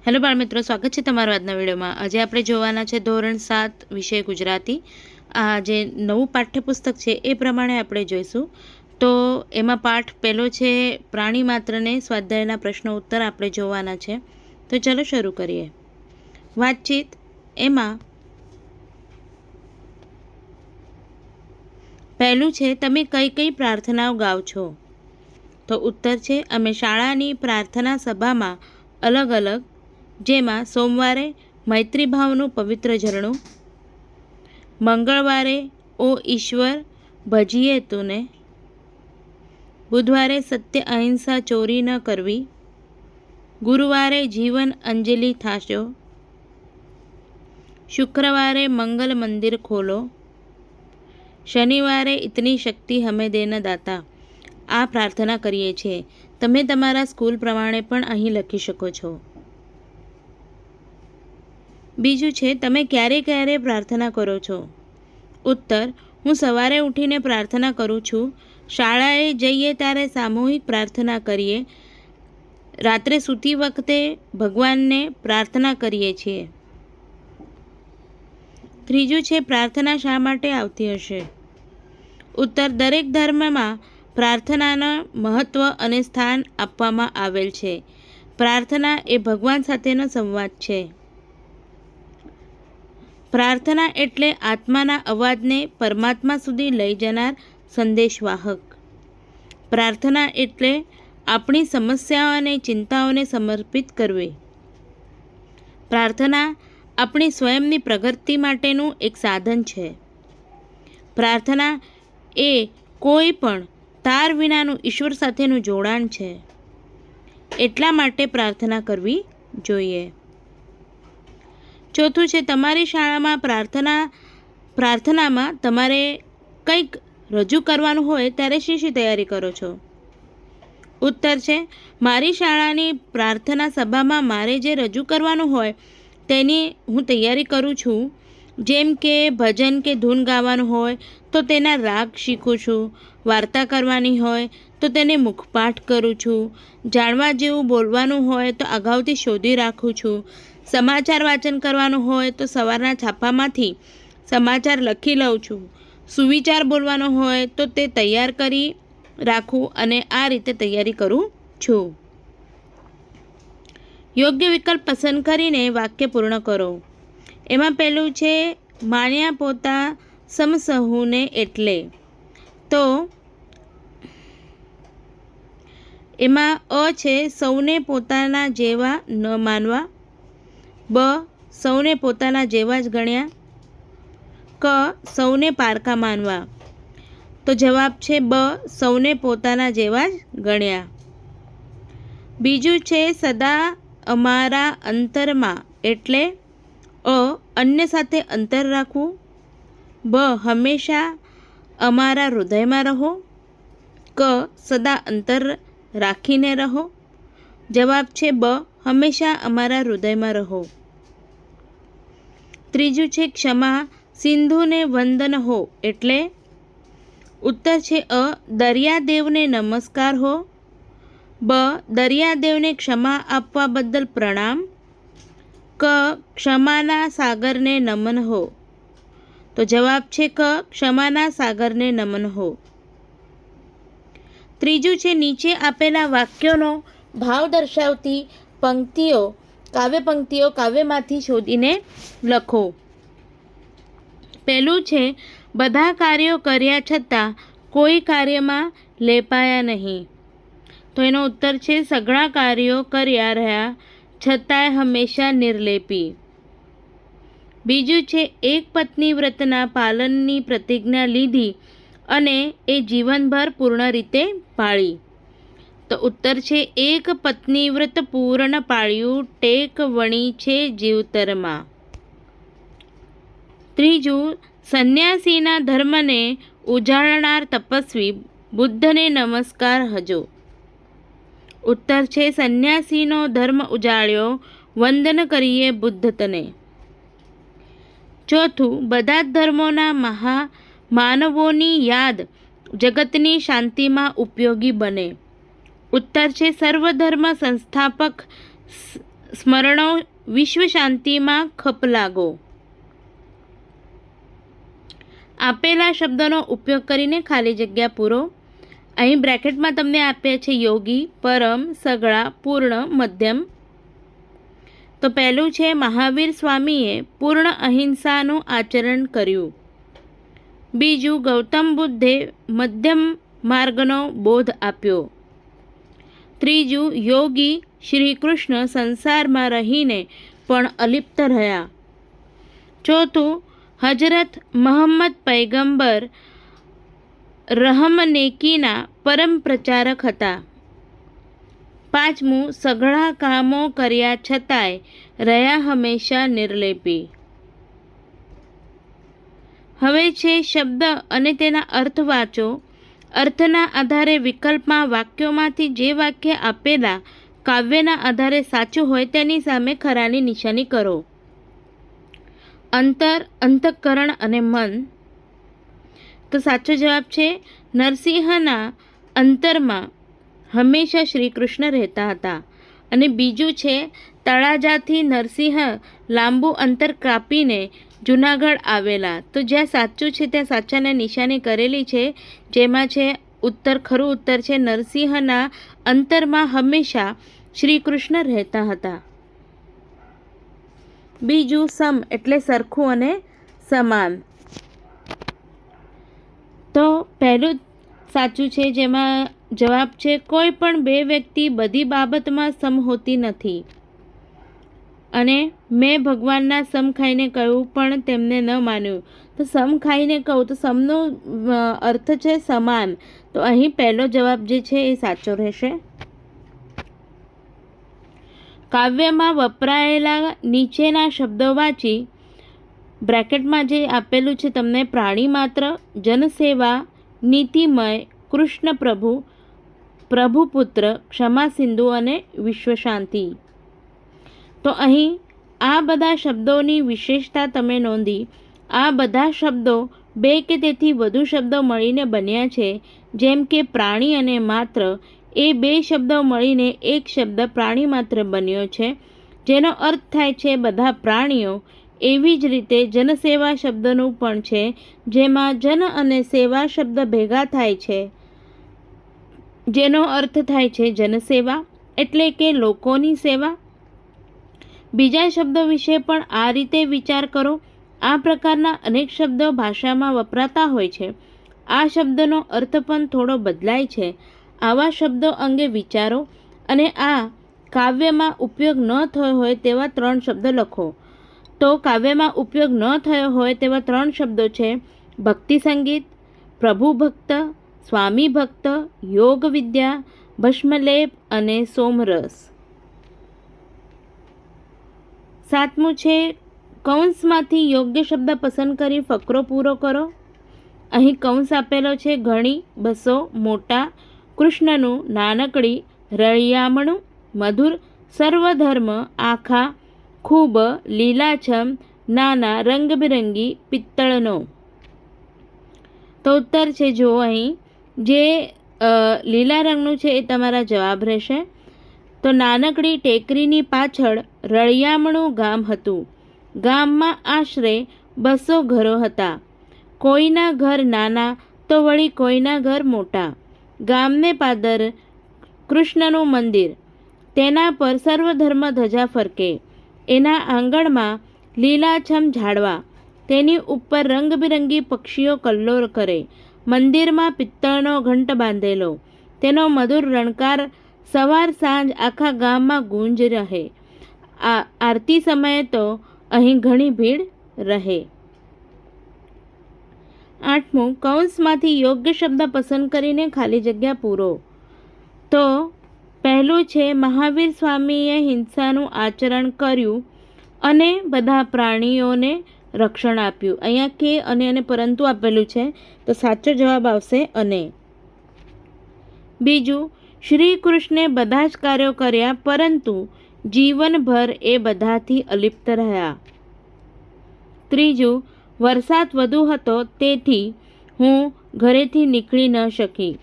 Hello બાળ મિત્રો, સ્વાગત છે તમારું આજના વિડીયોમાં. આજે આપણે જોવાના છે ધોરણ 7 વિષય ગુજરાતી. આ જે નવું પાઠ્યપુસ્તક છે એ પ્રમાણે આપણે જોઈશું. તો એમાં પાઠ પહેલો છે પ્રાણી માત્રને સ્વાધ્યાયના પ્રશ્નો ઉત્તર આપણે જોવાના છે. તો ચલો શરૂ કરીએ. વાતચીત. એમાં પહેલું છે તમે કઈ કઈ પ્રાર્થનાઓ ગાઓ છો? તો ઉત્તર છે અમે શાળાની પ્રાર્થના સભામાં અલગ અલગ, જેમાં સોમવારે મૈત્રીભાવનું પવિત્ર ઝરણું, મંગળવારે ઓ ઈશ્વર ભજીએ તુને, બુધવારે સત્ય અહિંસા ચોરી ન કરવી, ગુરુવારે જીવન અંજલિ થાશો, શુક્રવારે મંગલ મંદિર ખોલો, શનિવારે ઇતની શક્તિ હમે દેના દાતા. આ પ્રાર્થના કરીએ છીએ. તમે તમારા સ્કૂલ પ્રમાણે પણ અહીં લખી શકો છો. બીજું છે તમે ક્યારે ક્યારે પ્રાર્થના કરો છો? ઉત્તર હું સવારે ઉઠીને પ્રાર્થના કરું છું. શાળાએ જઈએ ત્યારે સામૂહિક પ્રાર્થના કરીએ. રાત્રે સૂતી વખતે ભગવાનને પ્રાર્થના કરીએ છીએ. ત્રીજું છે પ્રાર્થના શા માટે આવતી હશે? ઉત્તર દરેક ધર્મમાં પ્રાર્થનાના મહત્ત્વ અને સ્થાન આપવામાં આવેલ છે. પ્રાર્થના એ ભગવાન સાથેનો સંવાદ છે. પ્રાર્થના એટલે આત્માના અવાજને પરમાત્મા સુધી લઈ જનાર સંદેશવાહક. પ્રાર્થના એટલે આપણી સમસ્યાઓ અને ચિંતાઓને સમર્પિત કરવી. પ્રાર્થના આપણી સ્વયંની પ્રગતિ માટેનું એક સાધન છે. પ્રાર્થના એ કોઈ પણ તાર વિનાનું ઈશ્વર સાથેનું જોડાણ છે. એટલા માટે પ્રાર્થના કરવી જોઈએ. ચોથું છે તમારી શાળામાં પ્રાર્થનામાં તમારે કંઈક રજૂ કરવાનું હોય ત્યારે શી તૈયારી કરો છો? ઉત્તર છે મારી શાળાની પ્રાર્થના સભામાં મારે જે રજૂ કરવાનું હોય તેની હું તૈયારી કરું છું. જેમ કે ભજન કે ધૂન ગાવાનું હોય તો તેના રાગ શીખું છું. વાર્તા કરવાની હોય તો તેને મુખપાઠ કરું છું. જાણવા જેવું બોલવાનું હોય તો અગાઉથી શોધી રાખું છું. સમાચાર વાંચન કરવાનું હોય તો સવારના છાપામાંથી સમાચાર લખી લઉં છું. સુવિચાર બોલવાનો હોય તો તે તૈયાર કરી રાખું અને આ રીતે તૈયારી કરું છું. યોગ્ય વિકલ્પ પસંદ કરીને વાક્ય પૂર્ણ કરો. એમાં પહેલું છે માન્યા પોતા સમસહુને એટલે. તો એમાં અ છે સૌને પોતાના જેવા ન માનવા, બ સૌને પોતાના જેવા જ ગણ્યા, ક સૌને પારકા માનવા. તો જવાબ છે બ સૌને પોતાના જેવા જ ગણ્યા. બીજું છે સદા અમારા અંતરમાં એટલે અ અન્ય સાથે અંતર રાખવું, બ હંમેશા અમારા હૃદયમાં રહો, ક સદા અંતર રાખીને રહો. જવાબ છે બ હંમેશા અમારા હૃદયમાં રહો. ત્રીજું છે ક્ષમા સિંધુને વંદન હો એટલે ઉત્તર છે અ દરિયાદેવને નમસ્કાર હો, બ દરિયાદેવને ક્ષમા આપવા બદલ પ્રણામ, ક ક્ષમાના સાગરને નમન હો. તો જવાબ છે ક ક્ષમાના સાગરને નમન હો. ત્રીજું છે નીચે આપેલા વાક્યોનો ભાવ દર્શાવતી પંક્તિઓ કાવ્યમાંથી શોધીને લખો. પહેલું છે બધા કાર્યો કર્યા છતાં કોઈ કાર્યમાં લેપાયા નહીં. તો એનો ઉત્તર છે સઘળા કાર્યો કર્યા રહ્યા છતાંય હંમેશા નિર્લેપી. બીજું છે એક પત્ની વ્રતના પાલનની પ્રતિજ્ઞા લીધી અને એ જીવનભર પૂર્ણ રીતે પાળી. તો ઉત્તર છે એક પત્ની વ્રત પૂર્ણ પાળ્યું ટેક વણી છે જીવતરમાં. ત્રીજું સંન્યાસીના ધર્મને ઉજાળનાર તપસ્વી બુદ્ધને નમસ્કાર હજો. ઉત્તર છે સંન્યાસીનો ધર્મ ઉજાળ્યો વંદન કરીએ બુદ્ધ તને. ચોથું બધા જ ધર્મોના માનવોની યાદ જગતની શાંતિમાં ઉપયોગી બને. ઉત્તર છે સર્વધર્મ સંસ્થાપક સ્મરણો વિશ્વ શાંતિમાં ખપ લાગો. આપેલા શબ્દોનો ઉપયોગ કરીને ખાલી જગ્યા પૂરો. અહીં બ્રેકેટમાં તમને આપ્યા છે યોગી, પરમ, સગળા, પૂર્ણ, મધ્યમ. તો પહેલું છે મહાવીર સ્વામીએ પૂર્ણ અહિંસાનું આચરણ કર્યું. બીજું ગૌતમ બુદ્ધે મધ્યમ માર્ગનો બોધ આપ્યો. ત્રીજું યોગી શ્રી કૃષ્ણ સંસારમાં રહીને પણ અલિપ્ત રહ્યા. ચોથું હજરત મોહમ્મદ પૈગંબર રહમનેકીના પરમ પ્રચારક હતા. પાંચમું સઘળા કામો કર્યા છતાંય રહ્યા હંમેશા નિર્લેપી. હવે છે શબ્દ અને તેના અર્થ વાંચો. અર્થના આધારે વિકલ્પમાં વાક્યોમાંથી જે વાક્ય આપેલા કાવ્યના આધારે સાચું હોય તેની સામે ખરાની નિશાની કરો. અંતર, અંતઃકરણ અને મન. તો સાચો જવાબ છે નરસિંહના અંતરમાં હંમેશા શ્રી કૃષ્ણ રહેતા હતા. અને બીજું છે તળાજાથી નરસિંહ લાંબુ અંતર કાપીને જૂનાગઢ આવેલા. તો જ્યાં સાચું છે ત્યાં સાચાને નિશાની કરેલી છે, જેમાં છે ઉત્તર, ખરું ઉત્તર છે નરસિંહના અંતરમાં હંમેશા શ્રી કૃષ્ણ રહેતા હતા. બીજું સમ એટલે સરખું અને સમાન. તો પહેલું સાચું છે, જેમાં જવાબ છે કોઈ પણ બે વ્યક્તિ બધી બાબતમાં સમ હોતી નથી. અને મેં ભગવાનના સમ ખાઈને કહ્યું પણ તેમને ન માન્યું. તો સમ ખાઈને કહું તો સમનો અર્થ છે સમાન. તો અહીં પહેલો જવાબ જે છે એ સાચો રહેશે. કાવ્યમાં વપરાયેલા નીચેના શબ્દો વાંચી બ્રેકેટમાં જે આપેલું છે તમને પ્રાણી માત્ર, જનસેવા, નીતિમય, કૃષ્ણ પ્રભુ, પ્રભુપુત્ર, ક્ષમા સિંધુ અને વિશ્વ શાંતિ. તો અહીં આ બધા શબ્દોની વિશેષતા તમે નોંધી. આ બધા શબ્દો બે કે તેથી વધુ શબ્દો મળીને બન્યા છે. જેમ કે પ્રાણી અને માત્ર એ બે શબ્દો મળીને એક શબ્દ પ્રાણી માત્ર બન્યો છે, જેનો અર્થ થાય છે બધા પ્રાણીઓ. એવી જ રીતે જનસેવા શબ્દનું પણ છે, જેમાં જન અને સેવા શબ્દ ભેગા થાય છે, જેનો અર્થ થાય છે જનસેવા, એટલે કે લોકોની સેવા. બીજા શબ્દો વિશે પણ આ રીતે વિચાર કરો. આ પ્રકારના અનેક શબ્દો ભાષામાં વપરાતા હોય છે. આ શબ્દનો અર્થ પણ થોડો બદલાય છે. આવા શબ્દો અંગે વિચારો અને આ કાવ્યમાં ઉપયોગ ન થયો હોય તેવા 3 શબ્દ લખો. તો કાવ્યમાં ઉપયોગ ન થયો હોય તેવા 3 શબ્દો છે ભક્તિ સંગીત, પ્રભુ ભક્ત, સ્વામી ભક્ત, યોગ વિદ્યા, ભસ્મલેપ અને સોમરસ. 7મું છે કૌંસમાંથી યોગ્ય શબ્દ પસંદ કરી ફકરો પૂરો કરો. અહીં કૌંસ આપેલો છે ઘણી, બસો, મોટા, કૃષ્ણનું, નાનકડી, રળિયામણું, મધુર, સર્વધર્મ, આખા, ખૂબ, લીલાછમ, નાના, રંગબેરંગી, પિત્તળનો. તો ઉત્તર છે જો અહીં જે લીલા રંગનું છે એ તમારા જવાબ રહેશે. તો નાનકડી ટેકરીની પાછળ રળિયામણું ગામ હતું. ગામમાં આશરે 200 ઘરો હતા. કોઈના ઘર નાના તો વળી કોઈના ઘર મોટા. ગામને પાદર કૃષ્ણનું મંદિર, તેના પર સર્વધર્મ ધજા ફરકે. એના આંગણમાં લીલાછમ ઝાડવા, તેની ઉપર રંગબેરંગી પક્ષીઓ કલ્લોર કરે. મંદિરમાં પિત્તળનો ઘંટ બાંધેલો, તેનો મધુર રણકાર સવાર સાંજ આખા ગામમાં ગુંજ રહે. આરતી સમયે તો અહીં ઘણી ભીડ રહે. 8મું કૌંસમાંથી યોગ્ય શબ્દ પસંદ કરીને ખાલી જગ્યા પૂરો. તો પહેલું છે મહાવીર સ્વામીએ હિંસાનું આચરણ કર્યું અને બધા પ્રાણીઓને રક્ષણ આપ્યું. અહીંયા કે અને પરંતુ આપેલું છે, તો સાચો જવાબ આવશે અને. બીજું, શ્રી કૃષ્ણે બધા જ કાર્યો કર્યા પરંતુ જીવનભર એ બધાથી અલિપ્ત રહ્યા. ત્રીજું, વરસાદ વધુ હતો તેથી હું ઘરેથી નીકળી ન શકી.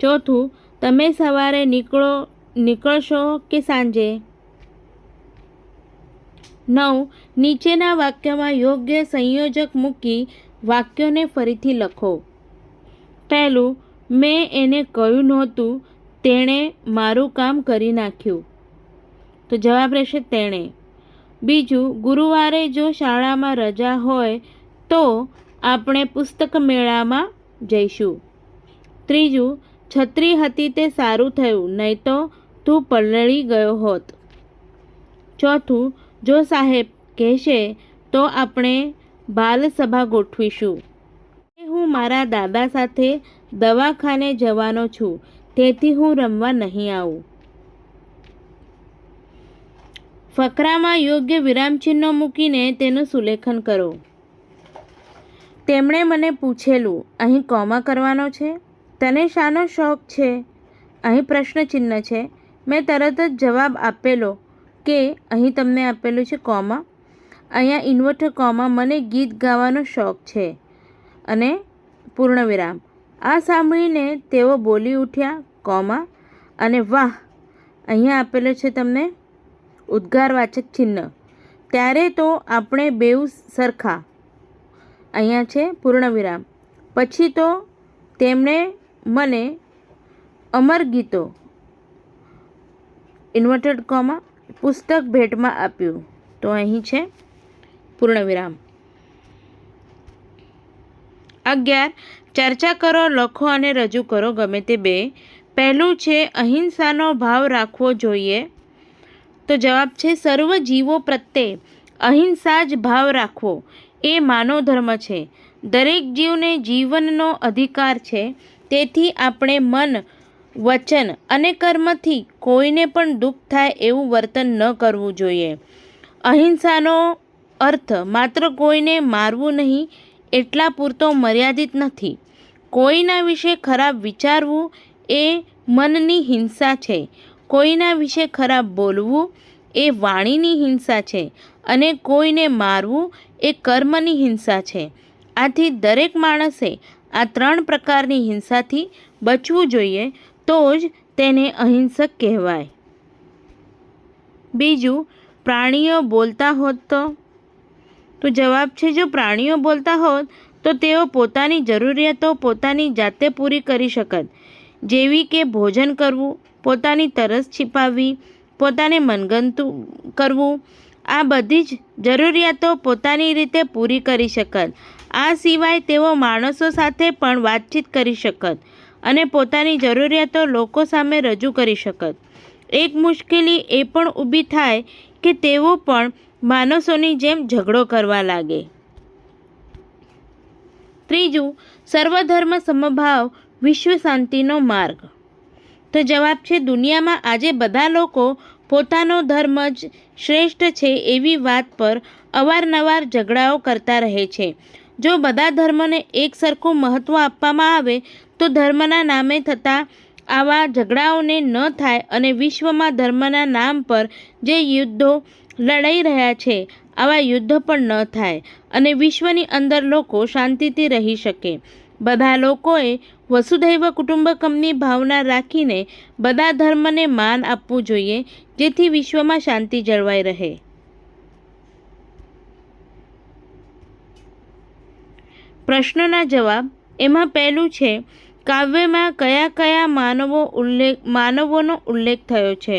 ચોથું, તમે સવારે નીકળશો કે સાંજે? 9. નીચેના વાક્યમાં યોગ્ય સંયોજક મૂકી વાક્યોને ફરીથી લખો. પહેલું, મેં એને કહ્યું નહોતું, તેણે મારું કામ કરી નાખ્યું. તો જવાબ રહેશે તેણે. બીજું, ગુરુવારે જો શાળામાં રજા હોય તો આપણે પુસ્તક મેળામાં જઈશું. ત્રીજું, છત્રી હતી તે સારું થયું, નહીં તો તું પલળી ગયો હોત. ચોથું, જો સાહેબ કહેશે તો આપણે બાલસભા ગોઠવીશું. હું મારા દાદા સાથે દવાખાને જવાનો છું, તેથી હું રમવા નહીં આવું. ફકરામાં યોગ્ય વિરામચિહ્નો મૂકીને તેનું સુલેખન કરો. તેમણે મને પૂછેલું, અહીં કોમા કરવાનો છે? તને શાનો શોખ છે? અહીં પ્રશ્નચિહ્ન છે. મેં તરત જ જવાબ આપેલો કે અહીં તમને આપેલું છે કોમા, અહીંયા ઇન્વર્ટર કોમા, મને ગીત ગાવાનો શોખ છે અને પૂર્ણવિરામ. આ સાંભળીને તેઓ બોલી ઉઠ્યા કોમા અને વાહ, અહીંયા આપેલો છે તમને ઉદ્ગારવાચક ચિહ્ન. ત્યારે તો આપણે બેઉ સરખા, અહીંયા છે પૂર્ણવિરામ. પછી તો તેમણે મને અમર ગીતો ઇન્વર્ટેડ કોમા પુસ્તક ભેટમાં આપ્યું. તો અહીં છે પૂર્ણવિરામ. 11. ચર્ચા કરો, લખો અને રજૂ કરો ગમે તે બે. પહેલું છે અહિંસાનો ભાવ રાખવો જોઈએ. તો જવાબ છે સર્વ જીવો પ્રત્યે અહિંસા જ ભાવ રાખવો એ માનવ ધર્મ છે. દરેક જીવને જીવનનો અધિકાર છે, તેથી આપણે મન, વચન અને કર્મથી કોઈને પણ દુઃખ થાય એવું વર્તન ન કરવું જોઈએ. અહિંસાનો અર્થ માત્ર કોઈને મારવું નહીં એટલા પૂરતો મર્યાદિત નથી. કોઈના વિશે ખરાબ વિચારવું એ મનની હિંસા છે. કોઈના વિશે ખરાબ બોલવું એ વાણીની હિંસા છે અને કોઈને મારવું એ કર્મની હિંસા છે. આથી દરેક માણસે આ 3 પ્રકારની હિંસાથી બચવું જોઈએ, તો જ તેને અહિંસક કહેવાય. બીજું, પ્રાણીઓ બોલતા હોત તો જવાબ છે જો પ્રાણીઓ બોલતા હોત તો તેઓ પોતાની જરૂરિયાતો પોતાની જાતે પૂરી કરી શકત, જેવી કે ભોજન કરવું, પોતાની તરસ छिपाવવી, પોતાને મનગમતું કરવું. આ બધી જ જરૂરિયાતો પોતાની રીતે પૂરી કરી શકત. આ સિવાય તેઓ માણસો સાથે પણ વાતચીત કરી શકત અને પોતાની જરૂરિયાતો લોકો સામે રજૂ કરી શકત. એક મુશ્કેલી એ પણ ઊભી થાય કે તેઓ પણ માણસોની જેમ ઝઘડો કરવા લાગે. ત્રીજું, સર્વધર્મ સમભાવ વિશ્વ શાંતિનો માર્ગ. તો જવાબ છે દુનિયામાં આજે બધા લોકો પોતાનો ધર્મ જ શ્રેષ્ઠ છે એવી વાત પર અવારનવાર ઝઘડાઓ કરતા રહે છે. જો બધા ધર્મને એક સરખું મહત્ત્વ આપવામાં આવે તો ધર્મના નામે થતા આવા ઝઘડાઓને ન થાય અને વિશ્વમાં ધર્મના નામ પર જે યુદ્ધો લડાઈ રહ્યા છે આવા યુદ્ધ પણ ન થાય અને વિશ્વની અંદર લોકો શાંતિથી રહી શકે. બધા લોકોએ વસુધૈવ કુટુંબકમની ભાવના રાખીને બધા ધર્મને માન આપવું જોઈએ, જેથી વિશ્વમાં શાંતિ જળવાઈ રહે. પ્રશ્નોના જવાબ. એમાં પહેલું છે કાવ્યમાં કયા કયા માનવોનો ઉલ્લેખ થયો છે?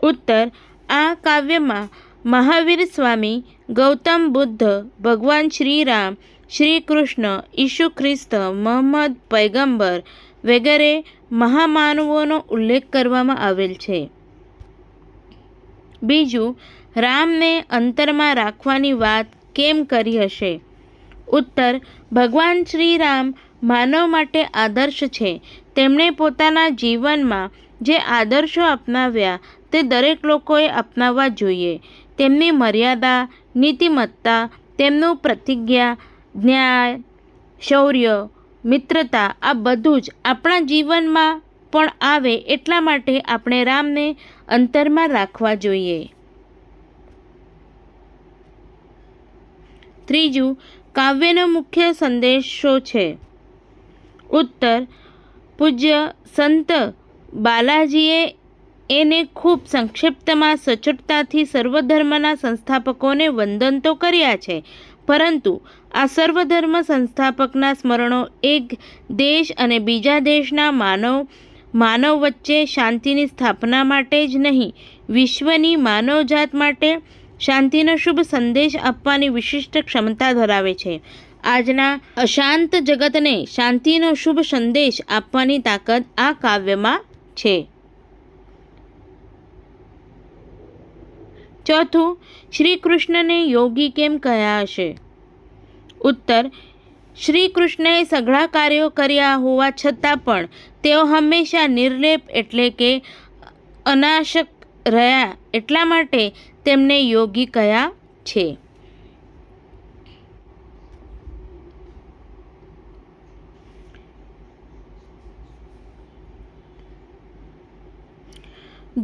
ઉત્તર, આ કાવ્યમાં મહાવીર સ્વામી, ગૌતમ બુદ્ધ, ભગવાન શ્રી રામ, શ્રી કૃષ્ણ, ઈસુ ખ્રિસ્ત, મોહમ્મદ પૈગંબર વગેરે મહામાનવોનો ઉલ્લેખ કરવામાં આવેલ છે. બીજું, રામને અંતરમાં રાખવાની વાત કેમ કરી હશે? ઉત્તર, ભગવાન શ્રી રામ માનવ માટે આદર્શ છે. તેમણે પોતાના જીવનમાં જે આદર્શો અપનાવ્યા તે દરેક લોકોએ અપનાવવા જોઈએ. તેમની મર્યાદા, નીતિમત્તા, તેમનું પ્રતિજ્ઞા, ન્યાય, શૌર્ય, મિત્રતા આ બધું જ આપણા જીવનમાં પણ આવે એટલા માટે આપણે રામને અંતરમાં રાખવા જોઈએ. ત્રીજું, કાવ્યનો મુખ્ય સંદેશો છે. ઉત્તર, પૂજ્ય સંત બાલાજીએ એને ખૂબ સંક્ષિપ્તમાં સચોટતાથી સર્વધર્મના સંસ્થાપકોને વંદન તો કર્યા છે, પરંતુ આ સર્વધર્મ સંસ્થાપકના સ્મરણો એક દેશ અને બીજા દેશના માનવ વચ્ચે શાંતિની સ્થાપના માટે જ નહીં, વિશ્વની માનવજાત માટે શાંતિનો શુભ સંદેશ આપવાની વિશિષ્ટ ક્ષમતા ધરાવે છે. આજના અશાંત જગતને શાંતિનો શુભ સંદેશ આપવાની તાકાત આ કાવ્યમાં છે. ચોથું, શ્રી કૃષ્ણને યોગી કેમ કહ્યા હશે? ઉત્તર, શ્રી કૃષ્ણએ સઘળા કાર્યો કર્યા હોવા છતાં પણ તેઓ હંમેશા નિર્લેપ એટલે કે અનાશક રહ્યા, એટલા માટે તેમને યોગી કહ્યા છે.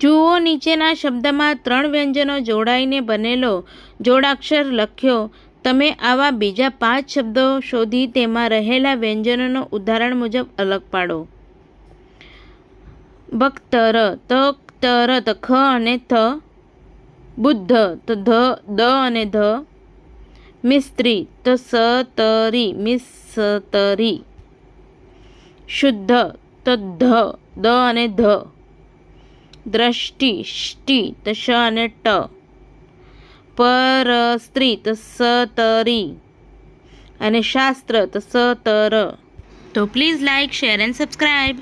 જુઓ, નીચેના શબ્દમાં 3 વ્યંજનો જોડાઈને બનેલો જોડાક્ષર લખ્યો. તમે આવા બીજા 5 શબ્દો શોધી તેમાં રહેલા વ્યંજનોનો ઉદાહરણ મુજબ અલગ પાડો. બખ્તર, તખ્તર, ખ અને થ. બુદ્ધ, દ અને ધ. મિસ્ત્રી, સતરી, મિસ્તરી. શુદ્ધ, ધ, દ અને ધ. દ્રષ્ટિ, ષ્ટિ, શ અને ટ. પરસ્ત્રી, સતરી. અને શાસ્ત્ર, સતર. તો please like, share and subscribe.